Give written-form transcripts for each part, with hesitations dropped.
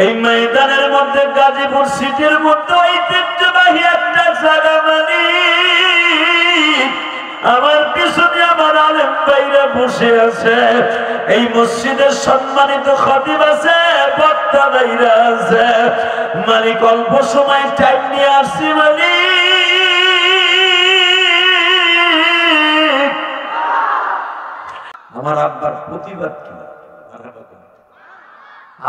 এই ময়দানের মধ্যে গাজীপুর সিটির মধ্যে ঐতিহ্যবাহী একটা জায়গা মানে আমার পিছনে আমার আলেম ভাইরা বসে আছে। এই মসজিদের সম্মানিত খতিব আছে, বক্তা ভাইরা আছে। মালিক অল্প সময় টাইম নিয়ে আসছি মালিক। আমার আব্বার প্রতিবাদ কি?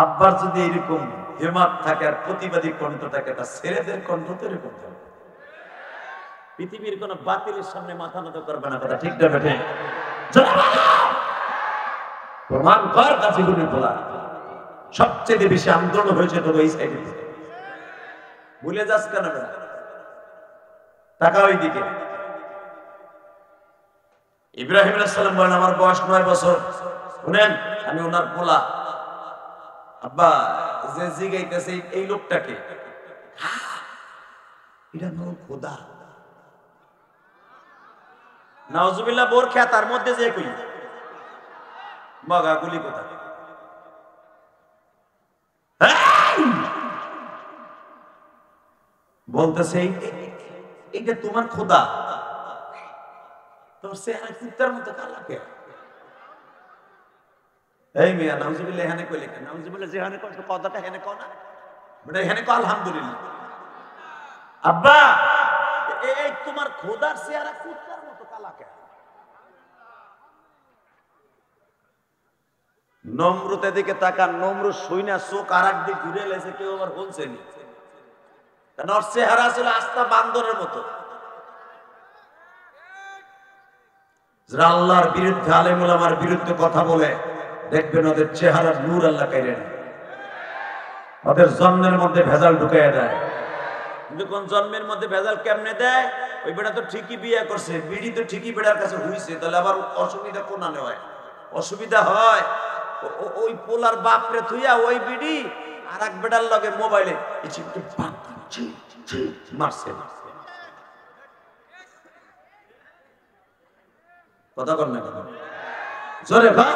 আব্বার যদি এরকম হিম্মত থাকে আর প্রতিবাদী কণ্ঠ থাকে, তা ছেলেদের কণ্ঠ তো এরকম থাকে। পৃথিবীর কোন বাতিলের সামনে মাথা নত করবে না, কথা ঠিক না বেঠে? প্রমাণ কর গাজীপুরের বলা সবচেয়ে বেশি আন্দোলন হয়েছে তো এই সাইডে। ভুলে যাস কেন বেটা? টাকা ওই দিকে। ইব্রাহিম আলাইহিস সালাম বলেন আমার বয়স 9 বছর। শুনেন, আমি ওনার পোলা। আব্বা যে জিগাইতেছে এই লোকটাকে, এটা আমার খোদা। নাউজুবিল্লাহ। বোর খেতার মধ্যে যে কই মগা গুলি কোথা বলতেছে এইটা তোমার খোদা। তোর চেহারা কুত্তার মতো কালা কে? এই মিয়া নাউজুবিল্লাহ এখানে কইলে কেন? নাউজুবিল্লাহ যেখানে কও তো কথাটা এখানে কও না বেটা, এখানে কও আলহামদুলিল্লাহ। আব্বা এই তোমার খোদার চেহারা কুত্তার মতো কালা কে? নমরুতের দিকে তাকান। নমরুদ শুইনা চোখ আরেক দিক ঘুরে লেছে, কেউ আবার বলছেনি। কারণ ওর চেহারা ছিল আস্তা বান্দরের মতো। যারা আল্লাহর বিরুদ্ধে, আলেম ওলামার বিরুদ্ধে কথা বলে, দেখবেন ওদের চেহারা নূর আল্লাহ কাইরে না। ওদের জন্মের মধ্যে ভেজাল ঢুকাইয়া দেয়। কিন্তু কোন জন্মের মধ্যে ভেজাল কেমনে দেয়? ওই বেটা তো ঠিকই বিয়ে করছে, বিড়ি তো ঠিকই বেটার কাছে হইছে, তাহলে আবার অসুবিধা কোন আনে হয়? অসুবিধা হয় ওই পোলার বাপরে থুইয়া ওই বিড়ি আর এক বেটার লগে মোবাইলে মারছে। কথা কর না কথা জোরে ভাই,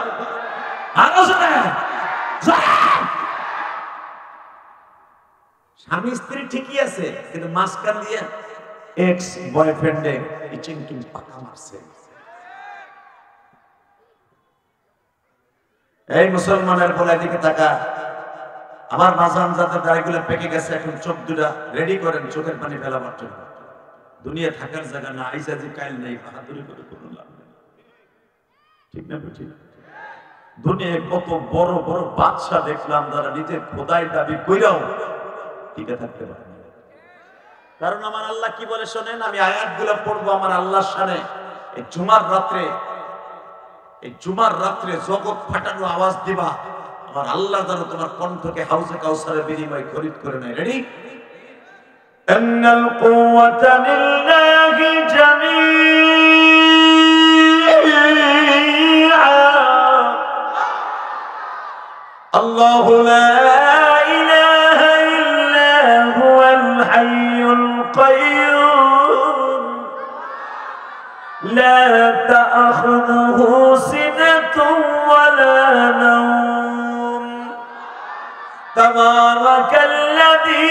আরো জোরে। স্বামী স্ত্রী ঠিকই আছে, কিন্তু মাঝখান দিয়ে এক্স বয়ফ্রেন্ডে ইচিংকিং পাকা মারছে। এই মুসলমানের বলে দিকে টাকা। আমার বাজান যাদের দাড়িগুলো পেকে গেছে, এখন চোখ দুটা রেডি করেন চোখের পানি ফেলাবার জন্য। দুনিয়া থাকার জায়গা না, আইসাজি কাইল নেই, বাহাদুরি করে কোনো লাভ নেই। ঠিক না ঠিক? দুনিয়ায় কত বড় বড় বাদশা দেখলাম যারা নিজের খোদাই দাবি কইরাও টিকে থাকতে পারে না। কারণ আমার আল্লাহ কি বলে শোনেন, আমি আয়াতগুলো পড়বো আমার আল্লাহর শানে। এই জুমার রাত্রে জগৎ ফাটানো আওয়াজ দিবা, আমার আল্লাহ যেন তোমার কণ্ঠকে হাউজে কাউসারের বিনিময়ে খরিদ করে নেয়। রেডি? ইন্নাল কুওয়াতা লিল্লাহি জামিআ, আল্লাহু লা ইলাহা ইল্লা হুয়াল হাইয়ুল কাইয়্যুম লা তা'খুযুহু সিনাতুন ওয়ালা নাওম তাবারাকাল্লাযী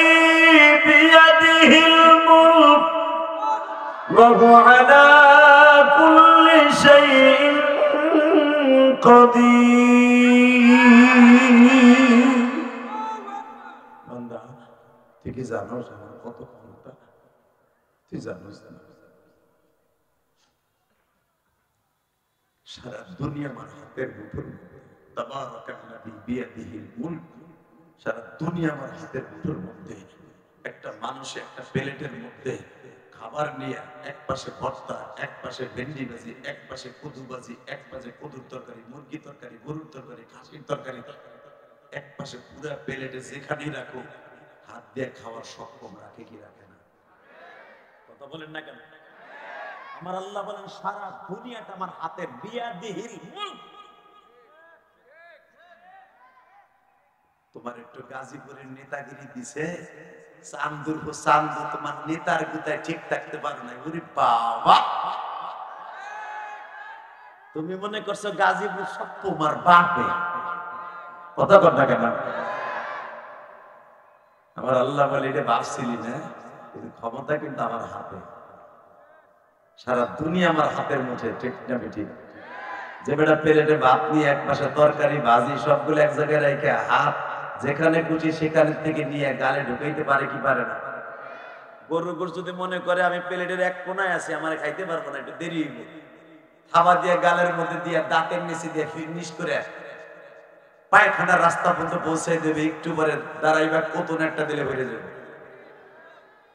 বিয়াদিহিল মুলক ওয়া হুয়া আলা কুল্লি শাইইন কাদির। বান্দা তুই কি জানোস আমার কত ক্ষমতা? তুই জানোস না? সারা দুনিয়া আমার হাতের মুঠোর মধ্যে। তাবারাকাল্লাযী বিয়াদিহিল মুলক, সারা দুনিয়া আমার হাতের মুঠোর মধ্যে। একটা মানুষে একটা প্লেটের মধ্যে খাবার নিয়ে এক পাশে ভর্তা, এক পাশে ভেন্ডি ভাজি, এক পাশে কদু ভাজি, এক পাশে কদুর তরকারি, মুরগি তরকারি, গরুর তরকারি, খাসির তরকারি, এক পাশে পুরা প্লেটে যেখানেই রাখো হাত দিয়ে খাওয়ার সক্ষম রাখে কি রাখে না? কথা বলেন না কেন? আমার আল্লাহ বলেন সারা দুনিয়াটা আমার হাতের, বিয়াদিহিল মুলক। তোমার একটু গাজীপুরের নেতাগিরি দিছে, চান্দুর তোমার নেতার গুতায় ঠিক থাকতে পারো না। ওরে বাবা, তুমি মনে করছো গাজীপুর সব তোমার বাপে? কথা কর না কেন? আমার আল্লাহ বলে এটা ভাবছিলি না, কিন্তু ক্ষমতা কিন্তু আমার হাতে, সারা দুনিয়া আমার হাতের মুঠে, ঠিক না ঠিক? যে বেটা প্লেটে ভাত নিয়ে এক পাশে তরকারি ভাজি সবগুলো এক জায়গায় রেখে হাত যেখানে খুশি সেখানে থেকে নিয়ে গালে ঢুকাইতে পারে কি পারে না? গরুর গোশত যদি মনে করে আমি প্লেটের এক কোনায় আছি, আমার খাইতে পারবো না, একটু দেরি হইব, খাবার দিয়ে গালের মধ্যে দিয়ে দাঁতের নিচে দিয়ে ফিনিশ করে পায়খানার রাস্তা পর্যন্ত পৌঁছে দেবে, একটু পরে দাঁড়াইবা কতন একটা দিলে বেড়ে যাবে।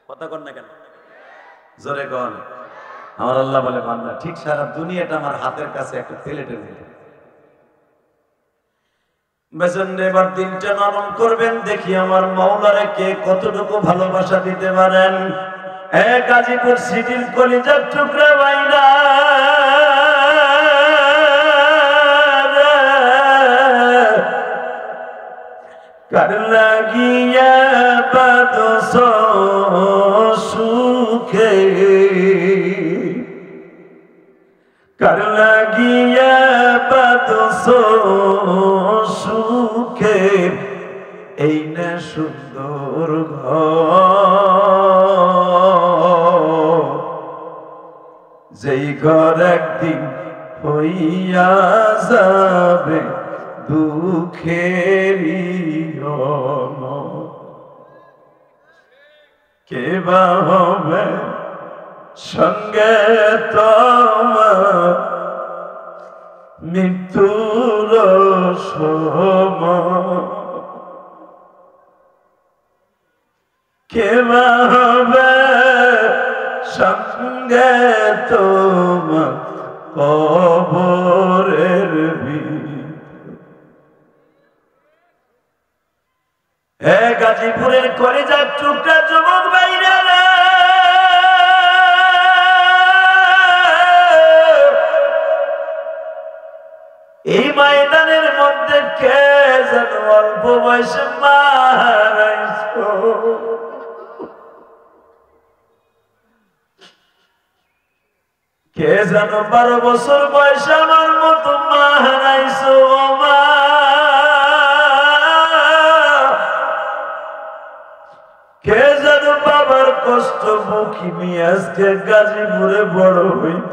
কথা কর না কেন? জোরে কর। আমার আল্লাহ বলে বান্দা ঠিক সারা দুনিয়াটা আমার হাতের কাছে একটা প্লেটের মধ্যে। বেজন্যে এবার দিনটা নরম করবেন, দেখি আমার মাওলারে কে কতটুকু ভালোবাসা দিতে পারেন। গাজীপুর সিটির কলিজার টুকরা বাইরা, কার লাগিয়া বাদস সুখে, কার লাগিয়া বাদস সুখে, এই না সুন্দর ঘর, যেই ঘর একদিন হইয়া যাবে দুঃখেরই কে বা হবে সঙ্গে তোমার মৃত্যুর সময়, কে বা হবে সঙ্গে তোমার কবরের গাজীপুরের কলিজার টুকরা যুবক ভাইরা, এই ময়দানের মধ্যে কে যেন অল্প বয়সে মারাইছো, কে যেন 12 বছর বয়সে আমার মতো মারাইছো, মা কে যেন বাবার কষ্ট মুখী নিয়ে আজকে গাজীপুরে বড় হইত।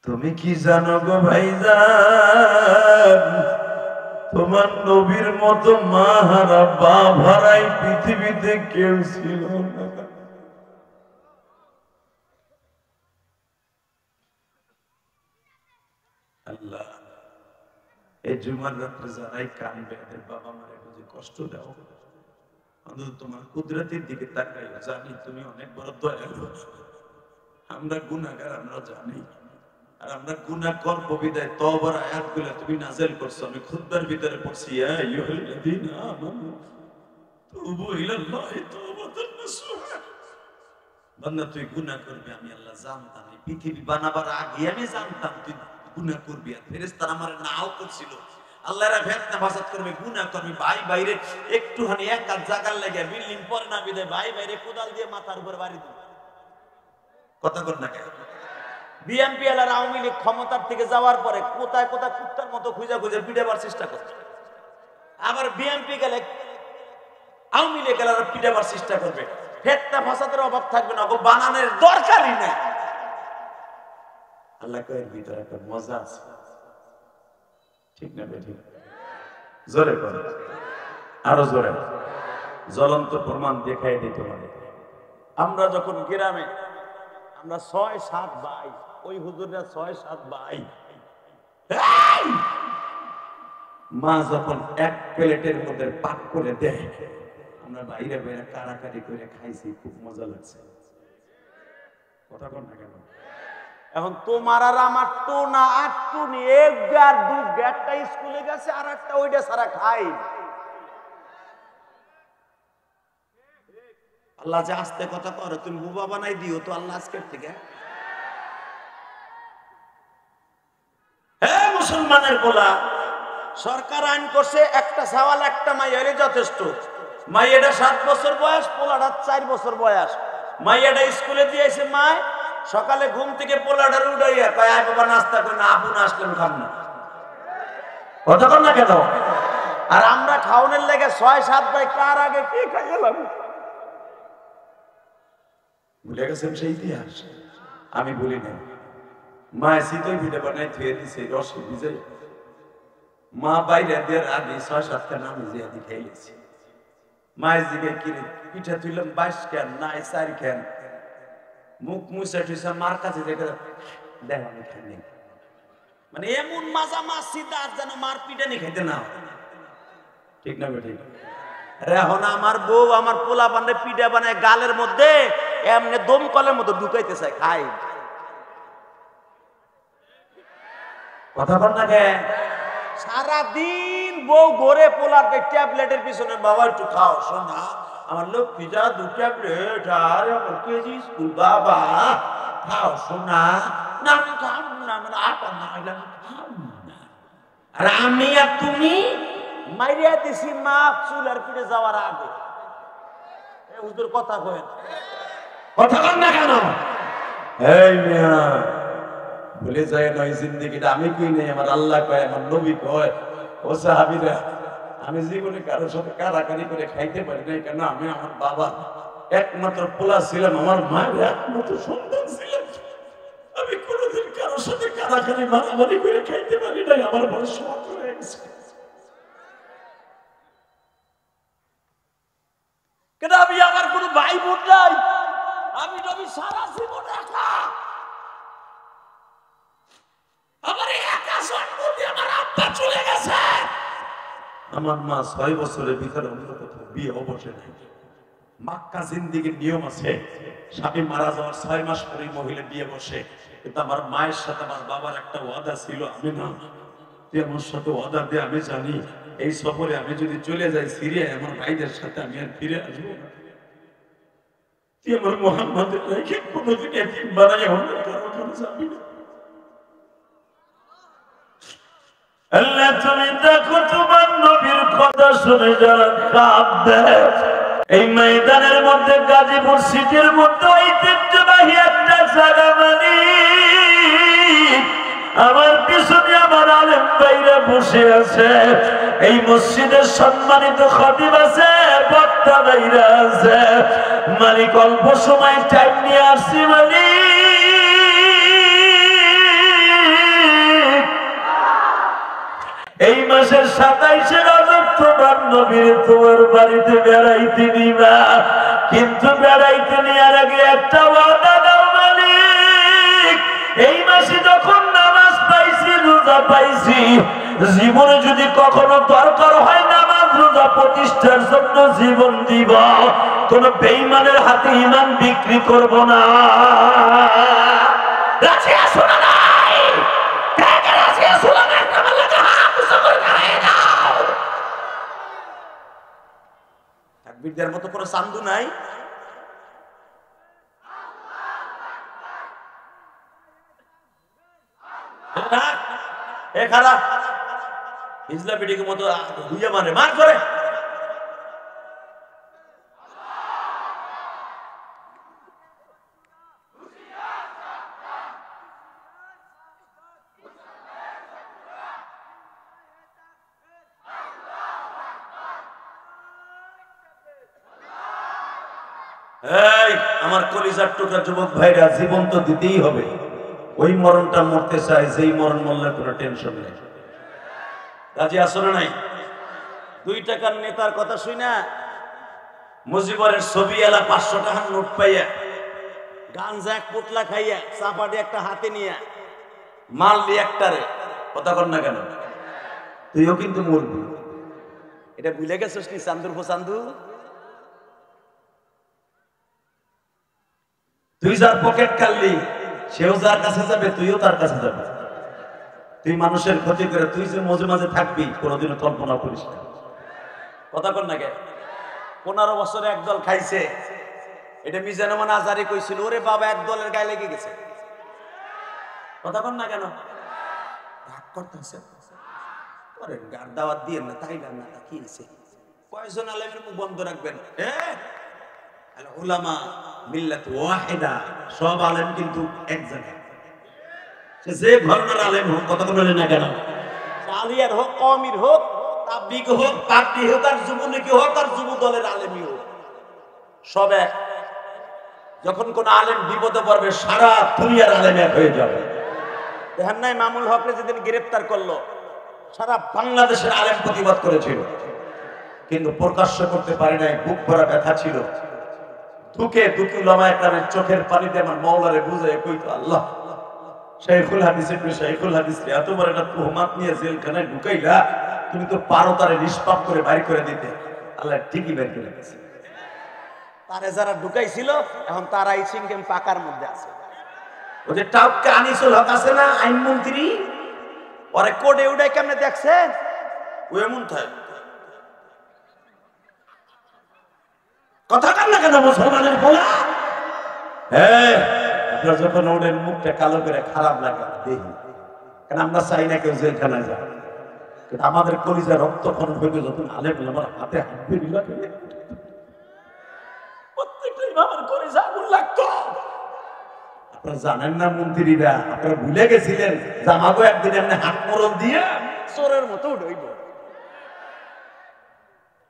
তুমি কি জানো গো ভাইজান, তোমার নবীর মতো মা হারা বাপ হারাই পৃথিবীতে কেউ ছিল না। আল্লাহ এই জুমার রাত্রে যারাই কানবে এদের বাবা মারে বুঝে কষ্ট দাও, অন্তত তোমার কুদরতের দিকে তাকাই, জানি তুমি অনেক বড় দয়ালু, আমরা গুনাহগার আমরা জানি, আর আমরা গুনাহ করব বিদায় তওবার আয়াতগুলো তুমি নাযিল করছো, আমি খুতবার ভিতরে পড়ছি ইয়া আইয়ুহাল্লাযীনা আমানু তুবু ইলাল্লাহি তাওবাতান নাসুহা। বান্দা তুই গুনাহ করবি আমি আল্লাহ জানতাম, এই পৃথিবী বানাবার আগে আমি জানতাম তুই গুনাহ করবি, আর ফেরেশতারা আমারে নাও করছিল, আল্লাহরা ফেরেশতা ফাসাদ করবে গুনাহ করবি, ভাই বাইরে একটুখানি এক কাজ জায়গার লাগে বিল্ডিং পরে না বিদায় ভাই বাইরে কোদাল দিয়ে মাথার উপর বাড়ি দিবে। কথা কর না কেন? বিএনপি আর আওয়ামী লীগ ক্ষমতার থেকে যাওয়ার পরে কোথায় কোথায় কুত্তার মতো খুঁজে খুঁজে পিটাবার চেষ্টা করছে, আবার বিএনপি গেলে আওয়ামী লীগ গেলে পিটাবার চেষ্টা করবে, ফেতনা ফাসাদের অভাব থাকবে না, বানানোর দরকারই নেই। আল্লাহ কয়ের ভিতরে একটা মজা আছে, ঠিক না বেঠিক? জোরে করে, আরো জোরে, জ্বলন্ত প্রমাণ দেখাই দিই তোমাদের। আমরা যখন গ্রামে আমরা 6-7 ভাই, ওই হুজুররা 6-7 ভাই, মা যখন এক প্লেটের মধ্যে পাক করে দেয়, আমরা বাইরে বাইরে কারাকারি করে খাইছি, খুব মজা লাগছে। কথা কর না কেন? এখন তোমার আর আমার তো না আটটুনি, এক গার দু একটা স্কুলে গেছে আর একটা ওইটা সারা খাই। আল্লাহ যে আস্তে কথা করে তুমি বুবা বানাই দিও তো আল্লাহ আজকের থেকে। হ্যাঁ মুসলমানের বলা, সরকার আইন করছে একটা সওয়াল একটা মাইয়ারই যথেষ্ট। মাইয়াটা 7 বছর বয়স, পোলাটা 4 বছর বয়স। মাইয়াটা স্কুলে দিয়েছে, মায় সকালে ঘুম থেকে পোলাটার উঠাইয়া কয় আয় বাবা নাস্তা করে না, আপু না আসলে খাম না। কতক্ষণ না কেন? আর আমরা খাওয়ানোর লেগে ৬-৭ ভাই কার আগে কি খাই গেলাম। ভুলে গেছেন সেই ইতিহাস? আমি বলি না। মায়ের শীতই পিঠে বানাই থুয়ে দিছে রসে ভিজে, মা বাইরে দেওয়ার আগে ৬-৭টা নামে যে আদি খাইলেছি। মায়ের দিকে কিনে পিঠা তুললাম ২২ কেন নাই ৪ কেন, মুখ মুছে টুসা মার কাছে দেখে দেখ আমি খাই। মানে এমন মাজা মাছ সিদ্ধা যেন মার পিঠা নি খাইতে না, ঠিক না ঠিক? এখন আমার বউ আমার পোলা বান্ধে পিঠা বানায় গালের মধ্যে এমনি দমকলের মতো ঢুকাইতে চায়, খাই। কথা বল না কে? সারাদিন বউ ঘরে পোলার ট্যাবলেটের পিছনে, বাবা একটু খাও শোনা আমার লোক পিঠা 2 ট্যাবলেট আর আমার কেজি স্কুল, বাবা খাও শোনা। না আমি খাব না, মানে আপা না হইলে আমি খাব না। আর আমি আর তুমি মাইরিয়া দিছি মা চুলার পিঠে যাওয়ার আগে। হুজুর কথা কয়েন, কথা বল না কেন? এই মিয়া ভুলে যায় না এই জিন্দেগিটা আমি কই নাই, আমার আল্লাহ কয়, আমার নবী কয়। ও সাহাবীরা, আমি জীবনে কারোর সাথে কারাকারি করে খাইতে পারি নাই। কেন? আমি আমার বাবা একমাত্র পোলা ছিলাম, আমার মায়ের একমাত্র সন্তান ছিলাম। আমি কোনোদিন কারোর সাথে কারাকারি মারামারি করে খাইতে পারি নাই। আমার বড় শখ হয়ে গেছে। কেন? আমি আমার কোনো ভাই বোন নাই, আমি নবী সারা জীবন একা। আমার একা জন্ম দিয়ে আমার আব্বা চলে গেছে। আমার মা 6 বছরের ভিতরে অন্য কোথাও বিয়ে অবসে নাই। মাক্কা জিন্দিগির নিয়ম আছে, স্বামী মারা যাওয়ার 6 মাস পরে মহিলা বিয়ে বসে। কিন্তু আমার মায়ের সাথে আমার বাবার একটা ওয়াদা ছিল, আমি না তুই আমার সাথে ওয়াদা দিয়ে, আমি জানি এই সফরে আমি যদি চলে যাই সিরিয়ায় আমার ভাইদের সাথে আমি আর ফিরে আসবো না। তুই আমার মোহাম্মদের রেখে কোনোদিন এতিম বানাই অন্য কারো কাছে যাবি না। আল্লাহ তুমি দেখো তোমার নবীর কথা শুনে যারা কাঁদবে। এই ময়দানের মধ্যে গাজীপুর সিটির মধ্যে ঐতিহ্যবাহী একটা জায়গা, মানে আমার পিছনে আমার আলেম ভাইরা বসে আছে। এই মসজিদের সম্মানিত খতিব আছে, বক্তা ভাইরা আছে। মালিক অল্প সময় টাইম নিয়ে আসছি, এই মাসের 27 রজব তোমার নবীর তোমার বাড়িতে বেড়াইতে নিবা, কিন্তু বেড়াইতে নেওয়ার আগে একটা ওয়াদা দাও মালিক। এই মাসে যখন নামাজ পাইছি, রোজা পাইছি, জীবনে যদি কখনো দরকার হয় নামাজ রোজা প্রতিষ্ঠার জন্য জীবন দিব, কোন বেঈমানের হাতে ঈমান বিক্রি করব না। রাজি আছো না? নাই কে কে রাজি আছো না? আমার লাগা হাত উঁচু করে দাঁড়িয়ে দাও। তাকবীর দেওয়ার মতো কোনো চান্দু নাই। এ খারাপ হিজলা পিটিকে মতো হুইয়া মানে মার করে। এই আমার কলিজার টুকরা যুবক ভাইরা, জীবন তো দিতেই হবে। ওই মরণটা মরতে চাই যেই মরণ মরলে কোনো টেনশন নেই। রাজি আছো না নাই? 2 টাকার নেতার কথা শুই না, মুজিবরের ছবি এলা 500 টাকার নোট পাইয়া, গাঞ্জা এক পোটলা খাইয়া, চাপাটি একটা হাতে নিয়ে মারলি একটারে। কথা কর না কেন? তুইও কিন্তু মরবি। এটা ভুলে গেছিস নি? চান্দুর চান্দু, তুই যার পকেট কাটলি সেও যার কাছে যাবে, তুইও তার কাছে যাবে। তুই মানুষের ক্ষতি করে তুই যে মাঝে মাঝে থাকবি কোনোদিনও কল্পনা করিস না। কথা কর না কে? 15 বছরে একদল খাইছে, এটা মিজানুমান আজারি কইছিল, ওরে বাবা এক দলের গায়ে লেগে গেছে। কথা কর না কেন? রাগ করতেছে, করেন গার দাওয়াত দিয়ে না, তাই না কি হয়েছে? কয়জন আলেমের মুখ বন্ধ রাখবেন? আল উলামা মিল্লাত ওয়াহিদা, সব আলেম কিন্তু এক জায়গায়। যে ঘরনার আলেম হোক, কথা বলেন না কেন? আলিয়ার হোক, কওমির হোক, তাবলীগ হোক, পার্টি হোক, আর যুবলীগ হোক, আর যুব দলের আলেমী হোক, সব এক। যখন কোন আলেম বিপদে পড়বে সারা দুনিয়ার আলেম এক হয়ে যাবে। দেখেন নাই মামুল হকরে যেদিন গ্রেফতার করলো, সারা বাংলাদেশের আলেম প্রতিবাদ করেছিল, কিন্তু প্রকাশ্য করতে পারি নাই, বুক ভরা ব্যথা ছিল। দুকে দুকে উলামায়ে কেরামের চোখের পানিতে আমার মাওলারে বুঝায় কইতো, আল্লাহ শাইখুল হাদিস ইবনে শাইখুল হাদিস এত বড় একটা তুহমাত নিয়ে জেলখানায় ঢুকাইলা, তুমি তো পারো তারে নিষ্পাপ করে বাইর করে দিতে। আল্লাহ ঠিকই বের করে দিয়েছে। তারে যারা ঢুকাইছিল এখন তারাই সিংকেম পাকার মধ্যে আছে। ওই যে টাউকে আনিসুল হক আছে না, আইনমন্ত্রী, ওরে কোডে উড়াই কেমনে দেখছেন, ও এমন থাকে কথা কান না কেন মুসলমানের বলা। হ্যাঁ, আপনার যখন ওদের মুখটা কালো করে খারাপ লাগে দেখি, কারণ আমরা চাই না কেউ জেলখানায় যায়, কিন্তু আমাদের কলিজা রক্তক্ষরণ হইতে যখন আলেম আমার হাতে হাত বেরিয়ে লাগে, প্রত্যেকটা ইমামের কলিজা আগুন লাগতো। আপনারা জানেন না মন্ত্রীরা, আপনারা ভুলে গেছিলেন জামাগো একদিন এমনি হাত মোড়ল দিয়ে চোরের মতো উঠইব।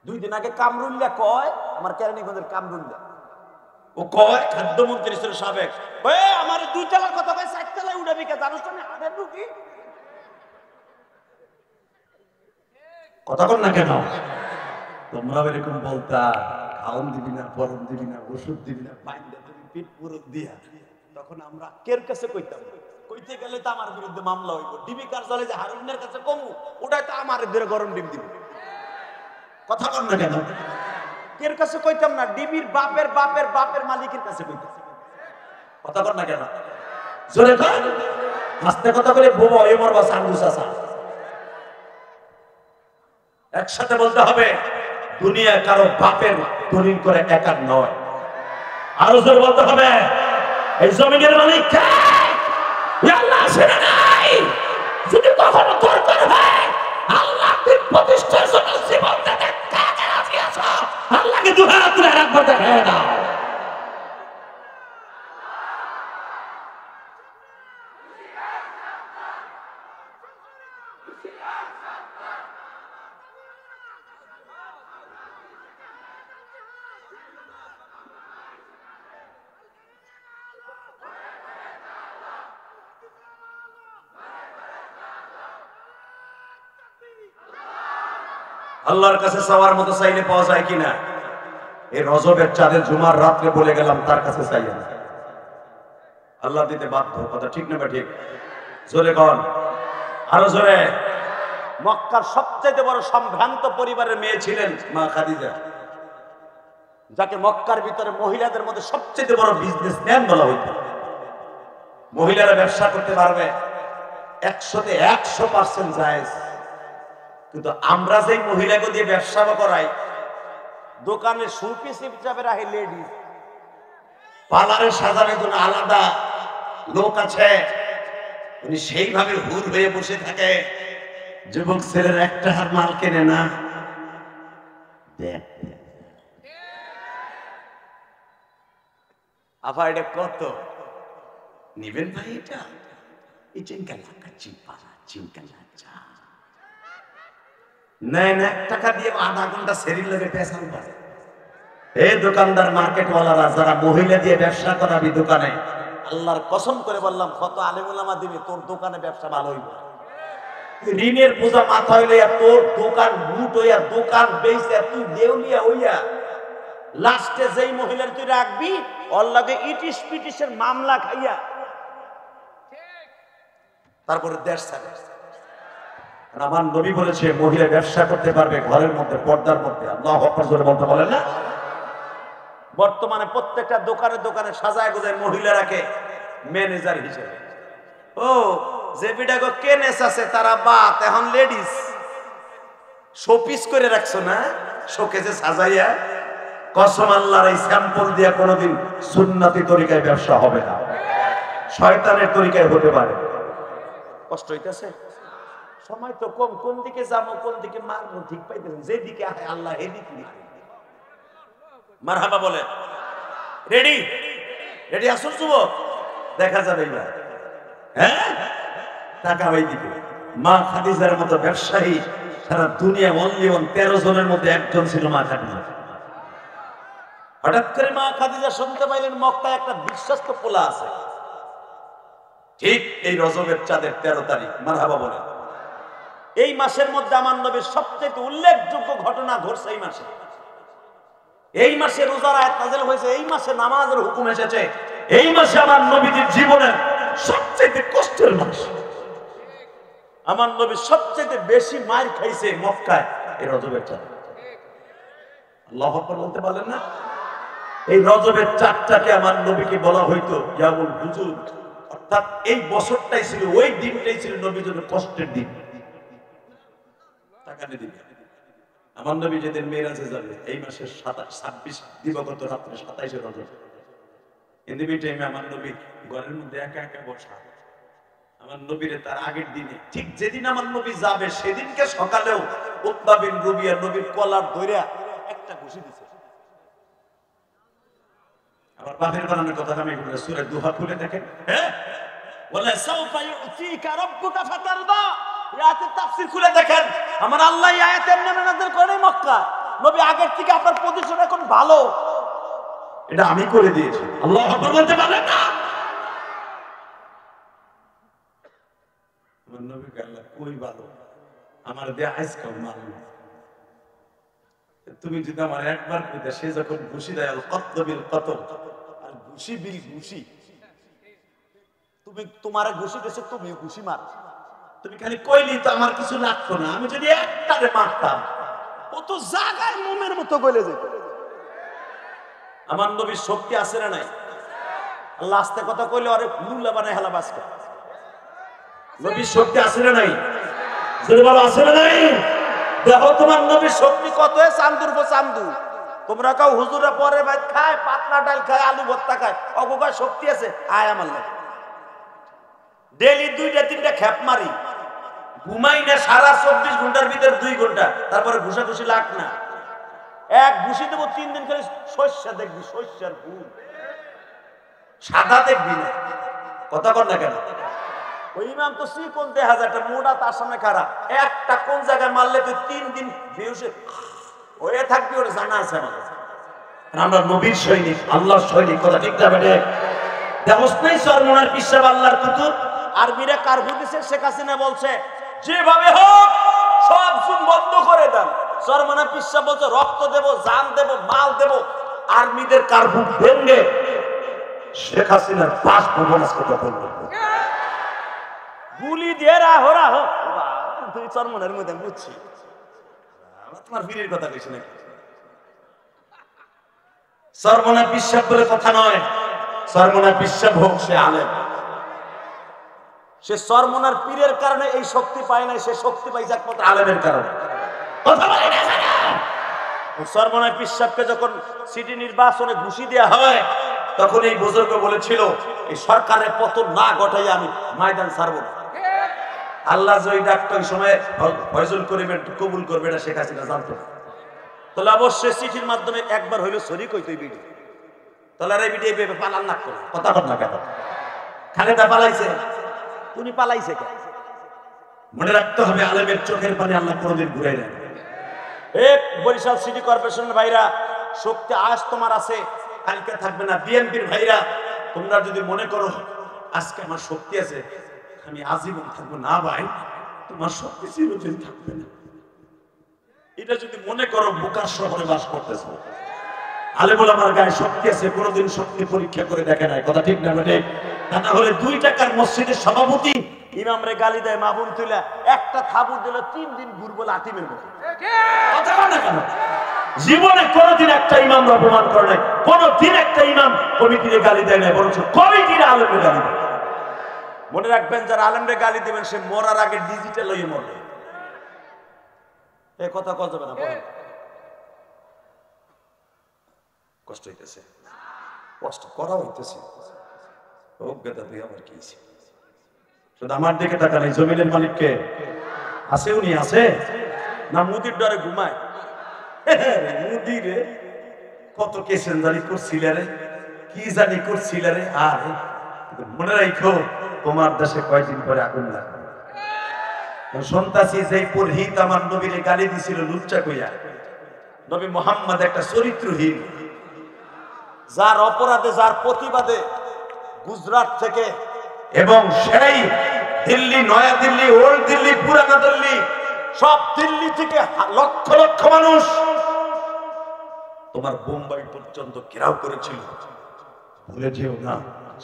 2 দিন আগে কামরুল্লাহ কয়, আমার কেরানীগঞ্জের কামরুল্লাহ, ও কয় খাদ্যমন্ত্রী ছিল সাবেক, আমার 2 তলার কথা কয় 4 তলায় উঠাবি কে, জানোস না হাতে ঢুকি কথা কর না কেন? তোমরা এরকম বলতা, খাওন দিবি না, পরম দিবি না, ওষুধ দিবি না, বাইন্দা তুমি পিঠ পুরুত দিয়া, তখন আমরা কের কাছে কইতাম, কইতে গেলে তো আমার বিরুদ্ধে মামলা হইব। ডিবি কার্যালয়ে যে হারুনের কাছে কমু, ওটাই তো আমার ধরে গরম ডিম দিবে কথা কর না কেন? কের কাছে কইতাম না, ডিবির বাপের বাপের বাপের মালিকের কাছে কইতাম কথা কর না কেন? জোরে কর, আস্তে কথা বলে বোবা হয়ে মরবা সাঙ্গু চাচা। একসাথে বলতে হবে, দুনিয়া কারো বাপের দলিল করে একার নয়। আরো জোরে বলতে হবে, এই জমিনের মালিক কে? আল্লাহ আছে না নাই? যদি কখনো দরকার হয় আল্লাহ দিন প্রতিষ্ঠার জন্য জীবন দিতে কাজে রাজি আছো, আল্লাহকে দুই হাত তুলে একবার দেখায় দাও। আল্লাহর কাছে চাওয়ার মতো চাইলে পাওয়া যায় কিনা? এই রজবের চাঁদের জুমার রাত্রে বলে গেলাম তার কাছে চাইলেন, আল্লাহ দিতে বাধ্য। কথা ঠিক না ঠিক? জোরে কন, আরো জোরে। মক্কার সবচেয়ে বড় সম্ভ্রান্ত পরিবারের মেয়ে ছিলেন মা খাদিজা, যাকে মক্কার ভিতরে মহিলাদের মধ্যে সবচেয়ে বড় বিজনেসম্যান বলা হইত। মহিলারা ব্যবসা করতে পারবে 100তে 100% জায়েজ, কিন্তু আমরা যেই মহিলাকে দিয়ে ব্যবসা করাই, দোকানে শোপিস হিসাবে রাখে লেডিস, পার্লারে সাজানোর জন্য আলাদা লোক আছে, উনি সেইভাবে হুর হয়ে বসে থাকে। যুবক ছেলের একটা হাত মাল কেনে না, আবার এটা কত নিবেন ভাই? এটা চিনকা লাগা চিপা চিনকা লাগা নেন, 1 টাকা দিয়ে আধা ঘন্টা সেরিল লাগে পেছাল পারে। এই দোকানদার মার্কেটওয়ালারা যারা মহিলা দিয়ে ব্যবসা করাবি দোকানে, আল্লাহর কসম করে বললাম কত আলেম ওলামা দিবে, তোর দোকানে ব্যবসা ভালো হইব। ঋণের বোঝা মাথা হইলে তোর দোকান লুট হইয়া, দোকান বেচে তুই দেউলিয়া হইয়া, লাস্টে যেই মহিলার তুই রাখবি ওর লাগে ইটিস পিটিসের মামলা খাইয়া তারপরে দেশ ছাড়ে। আমার নবী বলেছে মহিলা ব্যবসা করতে পারবে ঘরের মধ্যে, পর্দার মধ্যে। আল্লাহু আকবার জোরে বলতে বলেন না? বর্তমানে প্রত্যেকটা দোকানে দোকানে সাজায় গোজায় মহিলা রাখে ম্যানেজার হিসেবে। ও যে বিটাগো কেনেস আছে তারা বাত, এখন লেডিস শোপিস করে রাখছো না, শোকেজে সাজাইয়া। কসম আল্লাহর, এই স্যাম্পল দিয়া কোনোদিন সুন্নতি তরিকায় ব্যবসা হবে না, শয়তানের তরিকায় হতে পারে। কষ্ট হইতেছে, সময় তো কম, কোন দিকে যাবো কোন দিকে মারবো ঠিক পাইতেছেন, যেদিকে আয় আল্লাহ এদিকে মারহাবা বলে। রেডি রেডি আসুন যুবক, দেখা যাবে এবার। হ্যাঁ, টাকা ওই দিকে মা খাদিজার মতো ব্যবসায়ী সারা দুনিয়া অনলি 13 জনের মধ্যে একজন ছিল মা খাদিজা। হঠাৎ করে মা খাদিজা শুনতে পাইলেন মক্কায় একটা বিশ্বস্ত পোলা আছে। ঠিক এই রজবের চাঁদের 13 তারিখ, মারহাবা বলে, এই মাসের মধ্যে আমার নবীর সবচেয়ে উল্লেখযোগ্য ঘটনা ঘটছে এই মাসে। এই মাসে রোজার আয়াত নাযিল হয়েছে, এই মাসে নামাজের হুকুম এসেছে, এই মাসে আমার নবীর জীবনের সবচেয়ে কষ্টের মাস। আমার নবী সবচেয়ে বেশি মার খাইছে মক্কায় এই রজবের চাঁদ। আল্লাহু আকবার বলতে পারলেন না? এই রজবের চাঁদটাকে আমার নবীকে বলা হইতো ইয়ামুল হুজুন, অর্থাৎ এই বছরটাই ছিল, ওই দিনটাই ছিল নবীর জন্য কষ্টের দিন। টাকা নিয়ে দিবে আমার নবী যেদিন মেরাজে যাবে এই মাসের 26 দিবাগত রাত্রে 27 রজব। ইন দি টাইমে আমার নবী ঘরের মধ্যে একা একা বসা। আমার নবীরে তার আগের দিনে, ঠিক যেদিন আমার নবী যাবে সেদিনকে সকালেও উতবা বিন রবিয়া নবীর কলার ধরে একটা ঘুষি দিছে। আবার বাপের বানানোর কথা আমি বলে সূরা দুহা খুলে দেখেন, হ্যাঁ, ওয়ালা সাউফা ইউতিকা রাব্বুকা ফাতারদা, আয়াতের তাফসীর খুলে দেখেন। আমার আল্লাহ এই আয়াত এমনি নাযিল করে মক্কা, নবী আগের থেকে আপনার পজিশন এখন ভালো, এটা আমি করে দিয়েছি। আল্লাহু আকবার বলতে পারলেন না? আমার নবী আল্লাহ কই ভালো, আমার দেয়া আজকে মারল। তুমি যদি আমার একবার কইতে, সে যখন ঘুষি দেয় আল কতল বিল কতল, আর ঘুষি বিল ঘুষি, তুমি তোমার ঘুষি দেছে, তুমি ঘুষি মার। তুমি খালি কইলি তো আমার কিছু লাগতো না, আমি যদি একটারে মারতাম ও তো জাগায় মোমের মতো গলে যেত। আমার নবীর শক্তি আছে না নাই? আল্লাহ আস্তে কথা কইলে আরে মুল্লা বানায় হেলা বাসকা। নবীর শক্তি আছে না নাই? যদি বলো আছে না নাই? দেখো তোমার নবীর শক্তি কত, চান্দুর পর চান্দু। তোমরা কাউ হুজুরা পরে ভাত খায়, পাতলা ডাল খায়, আলু ভর্তা খায়, অগোগায় শক্তি আছে। আয় আমার লাগে ডেইলি 2-3টা খেপ মারি, ঘুমাই না সারা 24 ঘন্টার ভিতর 2 ঘন্টা, তারপরে ঘুষাঘুষি লাগ না। এক ঘুষি দেবো 3 দিন খালি শস্য দেখবি, শস্যের ফুল সাদা দেখবি না। কথা কর না কেন? ওই ইমাম তো কোন 1000টা মোটা তার সামনে খারাপ, একটা কোন জায়গায় মারলে তুই 3 দিন বেহুশে হয়ে থাকবি, ওটা জানা আছে আমার। আমরা নবীর সৈনিক, আল্লাহর সৈনিক, কথা ঠিক না বেটে? দেখোস নাই সরমনার পিসাব আল্লাহর কুতুব আরবিরা কারফু দিছে, শেখ হাসিনা বলছে যেভাবে হোক সব জুম বন্ধ করে দেন। সরমনার পিসাব বলছে রক্ত দেব, জান দেব, মাল দেব। আর্মিদের কারফু ভেঙে শেখ হাসিনার পাঁচ প্রবণাস কথা বলবো, গুলি দিয়ে রাহরা হোক। তুই সরমনার মধ্যে বুঝছি তোমার বীরের কথা কইছ নাকি? সরমনা পিসাব বলে কথা নয়, সরমনা পিসাব হোক সে আলেম। সে সরমনার পীরের কারণে এই শক্তি পায় না, সে শক্তি পাইছে একমাত্র আলেমের কারণে। কথা বলে না সরমনার পিসাবকে যখন সিটি নির্বাচনে ঘুষি দেওয়া হয়, তখন এই বুজুর্গ বলেছিল এই সরকারের পতন না ঘটাই আমি ময়দান ছাড়ব না। আল্লাহ যে ডাক্তার ওই সময় ফয়জুল করিমের কবুল করবে না শেখ হাসিনা জানতো, তাহলে অবশ্যই চিঠির মাধ্যমে একবার হইলো সরি কইতো ভিডিও, তাহলে আর এই ভিডিও ভেবে পালান না করে। কথা বল না কেন? খালেদা পালাইছে, তুমি পালাইছে কেন? মনে রাখতে হবে আলেমের চোখের পানি আল্লাহ কোনদিন ঘুরাই দেন। এক বরিশাল সিটি কর্পোরেশনের ভাইরা, শক্তি আজ তোমার আছে, কালকে থাকবে না। বিএনপির ভাইরা, তোমরা যদি মনে করো আজকে আমার শক্তি আছে আমি আজীবন থাকবো, না ভাই, তোমার শক্তি চিরদিন থাকবে না। এটা যদি মনে করো বোকার শহরে বাস করতেছ। আলেমুল আমার গায়ে শক্তি আছে, কোনোদিন শক্তি পরীক্ষা করে দেখে নাই। কথা ঠিক না বেটে? তা না হলে 2 টাকার মসজিদের সভাপতি ইমামরে গালি দেয়, মাবুন তুলা একটা থাবুর দিল 3 দিন ঘুরবো লাটিমের মতো। কথা বল না কেন? জীবনে কোনোদিন একটা ইমাম অপমান করে নাই, কোনোদিন একটা ইমাম কমিটিরে গালি দেয় নাই, বরঞ্চ কমিটির আলেমরে গালি দেয়। মনে রাখবেন, যারা আলেমরে গালি দিবেন সে মরার আগে ডিজিটাল হয়ে মরবে। এই কথা কত যাবে না, বলেন। কষ্ট হইতেছে, কষ্ট করা হইতেছে। অজ্ঞতা তুই আমার কি শুধু আমার দিকে টাকা নেই, জমিনের মালিককে আছে, উনি আছে না মুদির ডরে ঘুমায়? মুদিরে কত কেসেন্দারি করছিল রে, কি জানি করছিল রে। আর মনে রাখো তোমার দেশে কয়দিন পরে আগুন লাগবে। সন্তাসী যেই পুরোহিত আমার নবীরে গালি দিছিল লুচ্চা কইয়া, নবী মুহাম্মদ একটা চরিত্রহীন, যার অপরাধে যার প্রতিবাদে গুজরাট থেকে এবং সেই দিল্লি, নয়া দিল্লি, ওল্ড দিল্লি, পুরানা দিল্লি, সব দিল্লি থেকে লক্ষ লক্ষ মানুষ তোমার বোম্বাই পর্যন্ত ঘেরাও করেছিল। ভুলে যেও না,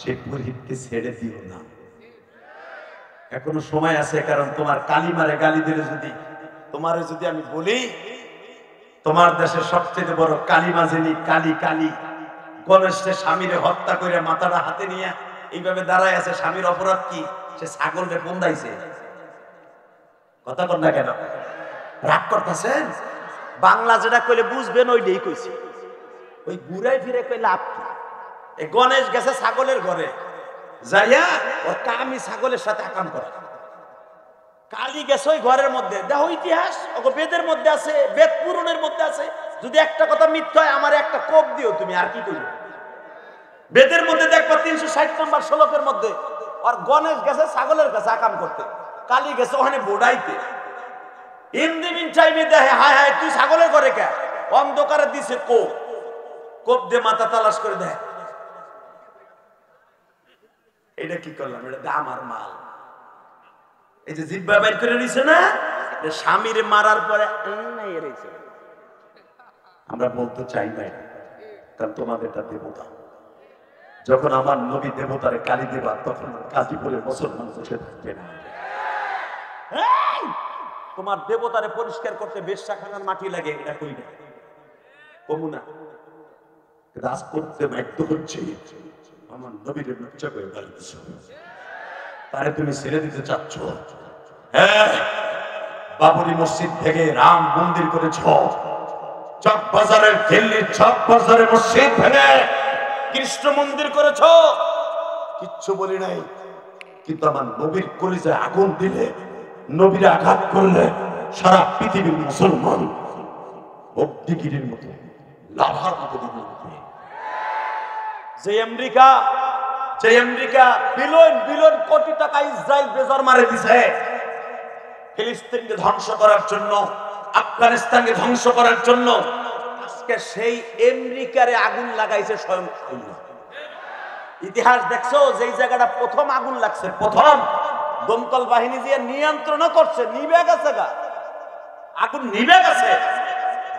সেই পুরোহিতকে ছেড়ে দিও না, এখনো সময় আছে। কারণ তোমার কালিমারে গালি দিলে যদি, তোমারে যদি আমি বলি তোমার দেশের সবচেয়ে বড় কালিমা যিনি, কালী কালী, গণেশকে স্বামীরে হত্যা করে মাথাটা হাতে নিয়ে এইভাবে দাঁড়ায় আছে। স্বামীর অপরাধ কি? সে ছাগলরে বন্ধাইছে। কথা কর না কেন? রাগ করতেছেন? বাংলা যেটা কইলে বুঝবেন ওইটাই কইছি। ওই ঘুরে ফিরে কইলে লাভ কি? এই গণেশ গেছে ছাগলের ঘরে যাইয়া ওর কামি ছাগলের সাথে আকাম করে। কালী গেছে ওই ঘরের মধ্যে, দেখো ইতিহাস ওকে বেদের মধ্যে আছে, বেদ পুরাণের মধ্যে আছে। যদি একটা কথা মিথ্যা হয় আমার একটা কোপ দিও তুমি, আর কি করবে? বেদের মধ্যে দেখবা 360 নম্বর শ্লোকের মধ্যে আর গণেশ গেছে ছাগলের কাছে আকাম করতে, কালী গেছে ওখানে বোড়াইতে। ইন্দিমিন চাইবে দেখে হায় হায় তুই ছাগলের ঘরে কে? অন্ধকারে দিছে কোপ, কোপ দিয়ে মাথা তালাশ করে দেয়। এটা কি করলাম? এটা আমার মাল। এই যে জিব্বা বাইর করে নিছে না, স্বামীর মারার পরে আমরা বলতে চাই না এটা, কারণ তোমাদেরটা দেবতা। যখন আমার নবী দেবতারে গালি দেবা তখন গাজীপুরে মুসলমান বসে থাকবে না। তোমার দেবতারে পরিষ্কার করতে বেশ্যাখানার মাটি লাগে, এটা কই না কমুনা রাজ করতে বাধ্য হচ্ছে। আমার নবীরে লজ্জা করে গালি দিচ্ছ, তারে তুমি ছেড়ে দিতে চাচ্ছ। হ্যাঁ, বাবরি মসজিদ থেকে রাম মন্দির করেছ, চক বাজারের, দিল্লির চক বাজারে মসজিদ ভেঙে কৃষ্ণ মন্দির করেছ, কিচ্ছু বলি নাই। কিন্তু আমার নবীর কলিজায় আগুন দিলে, নবীরে আঘাত করলে সারা পৃথিবীর মুসলমান অগ্নিগিরির মতো লাভার মতো দিবে। যে আমেরিকা বিলিয়ন বিলিয়ন কোটি টাকা ইসরায়েল বেজার মারে দিছে ফিলিস্তিনকে ধ্বংস করার জন্য, আফগানিস্তানকে ধ্বংস করার জন্য, আজকে সেই আমেরিকারে আগুন লাগাইছে স্বয়ং আল্লাহ। ইতিহাস দেখছো যেই জায়গাটা প্রথম আগুন লাগছে, প্রথম দমকল বাহিনী দিয়ে নিয়ন্ত্রণ করছে, নিভে গেছে গা, আগুন নিভে গেছে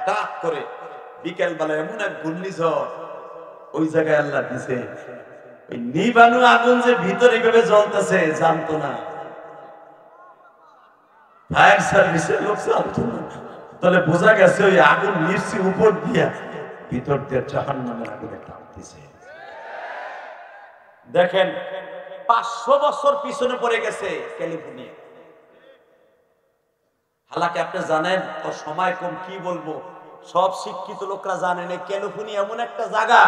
ডাক করে। বিকেল বেলা এমন এক ঘূর্ণিঝড় ওই জায়গায় আল্লাহ দিছে, ওই নিবানু আগুন যে ভিতরে এইভাবে জ্বলতেছে জানতো না, ফায়ার সার্ভিসের লোক জানতো না। তাহলে বোঝা গেছে ওই আগুন নিশ্চি উপর দিয়া ভিতর দিয়ে জাহান্নামের আগুনে টানতেছে। দেখেন 500 বছর পিছনে পড়ে গেছে ক্যালিফোর্নিয়া। হালাকি আপনি জানেন ওর সময় কম, কি বলবো, সব শিক্ষিত লোকরা জানেন এই ক্যালিফোর্নিয়া এমন একটা জায়গা।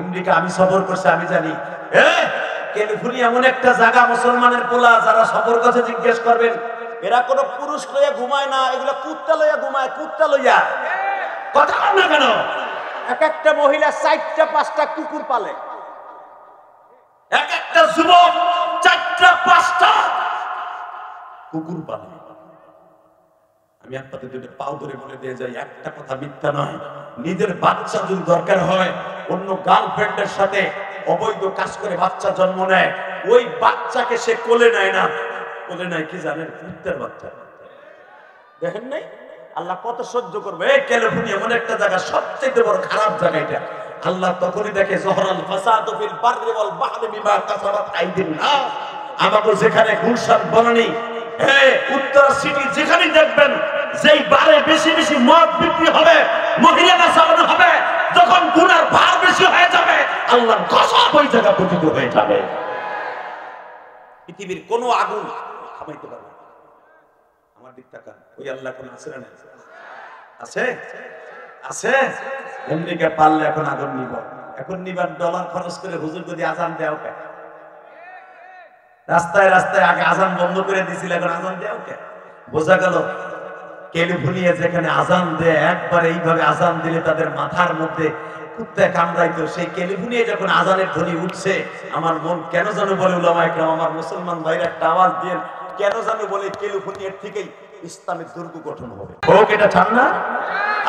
আমেরিকা আমি সফর করছি, আমি জানি ক্যালিফোর্নিয়া এমন একটা জায়গা, মুসলমানের পোলা যারা সফর কাছে জিজ্ঞেস করবেন, এরা কোনো পুরুষ লইয়া ঘুমায় না, এগুলো কুত্তা লইয়া ঘুমায়, কুত্তা লইয়া। কথা বল না কেন? এক একটা মহিলা 4টা 5টা কুকুর পালে, এক একটা যুবক 4টা 5টা কুকুর পালে। আমি আপনাদের দুটো পাও ধরে বলে দিয়ে যাই, একটা কথা মিথ্যা নয়। নিজের বাচ্চা যদি দরকার হয় অন্য গার্লফ্রেন্ডের সাথে অবৈধ কাজ করে বাচ্চা জন্ম নেয়, ওই বাচ্চাকে সে কোলে নেয় না, কোলে নেয় কি জানেন? কুত্তার বাচ্চা। দেখেন নাই আল্লাহ কত সহ্য করবে। এই ক্যালিফোর্নিয়া এমন একটা জায়গা, সবচেয়ে বড় খারাপ জায়গা এটা। আল্লাহ তখনই দেখে জহরাল ফাসাদু ফিল বাররি ওয়াল বাহরি বিমা কাসাবাত আইদিন নাস। আমাকে যেখানে গুলশান বনানী, উত্তরা সিটি, যেখানে দেখবেন যেই বারে বেশি বেশি মদ বিক্রি হবে, মহিলা চালানো হবে, যখন গুনার ভার বেশি হয়ে যাবে আল্লাহর গজব ওই জায়গা পতিত হয়ে যাবে। পৃথিবীর কোন আগুন থামাইতে পারবে না। আমার দিক তাকান, ওই আল্লাহ কোন আছে না? আছে, আছে। আমেরিকা পারলে এখন আগুন নিব, এখন নিবার ডলার খরচ করে হুজুর যদি আজান দেও কে? রাস্তায় রাস্তায় আগে আজান বন্ধ করে দিছিল, এখন আজান দেও কে? বোঝা গেল ক্যালিফোর্নিয়া যেখানে আজান দেয়, একবার এইভাবে আজান দিলে তাদের মাথার মধ্যে কুত্তা কামড়াইতো। সেই ক্যালিফোর্নিয়া যখন আজানের ধ্বনি উঠছে, আমার মন কেন যেন বলে উলামায়ে কেরাম, আমার মুসলমান ভাইরা একটা আওয়াজ দিয়ে কেন জানো বলে ক্যালিফোর্নিয়ার থেকেই ইসলামের দুর্গ গঠন হবে। হোক, এটা চান না?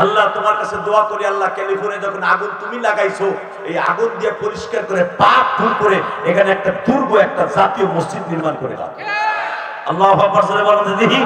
আল্লাহ তোমার কাছে দোয়া করি, আল্লাহ ক্যালিফোর্নিয়া যখন আগুন তুমি লাগাইছো, এই আগুন দিয়ে পরিষ্কার করে পাপ দূর করে এখানে একটা দুর্গ, একটা জাতীয় মসজিদ নির্মাণ করে দাও। আল্লাহু আকবার বলেন দেখি।